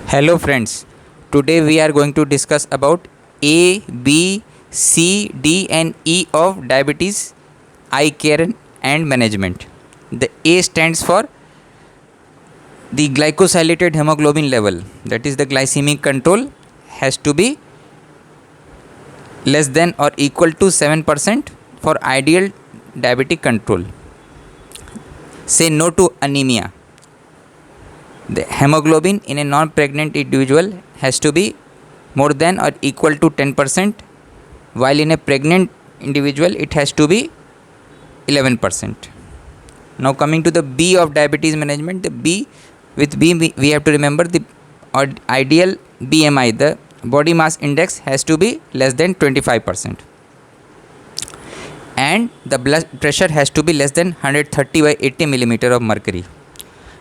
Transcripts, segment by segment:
Hello friends, today we are going to discuss about A, B, C, D and E of diabetes, eye care and management. The A stands for the glycosylated hemoglobin level, that is the glycemic control has to be less than or equal to 7% for ideal diabetic control. Say no to anemia. The hemoglobin in a non-pregnant individual has to be more than or equal to 10%, while in a pregnant individual it has to be 11%. Now coming to the B of diabetes management, the B, with B we have to remember the ideal BMI, the body mass index has to be less than 25%, and the blood pressure has to be less than 130 by 80 millimeter of mercury.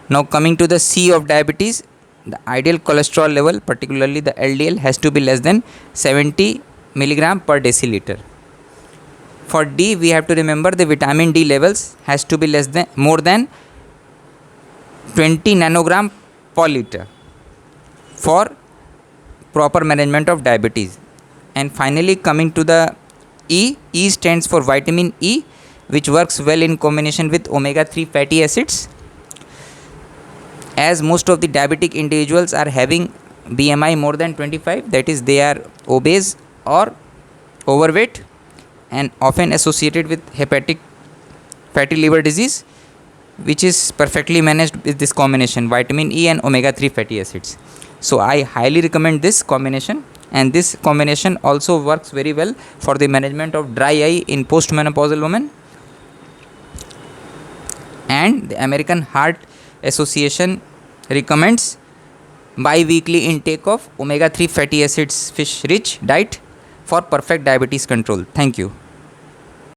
Now coming to the C of diabetes, the ideal cholesterol level, particularly the LDL, has to be less than 70 milligram per deciliter. For D, we have to remember the vitamin D levels has to be more than 20 nanogram per liter for proper management of diabetes. And finally coming to the E, E stands for vitamin E, which works well in combination with omega-3 fatty acids. As most of the diabetic individuals are having BMI more than 25, that is they are obese or overweight and often associated with hepatic fatty liver disease, which is perfectly managed with this combination vitamin E and omega-3 fatty acids. So I highly recommend this combination, and this combination also works very well for the management of dry eye in postmenopausal women. And the American Heart Association recommends bi-weekly intake of omega-3 fatty acids fish rich diet for perfect diabetes control. Thank you.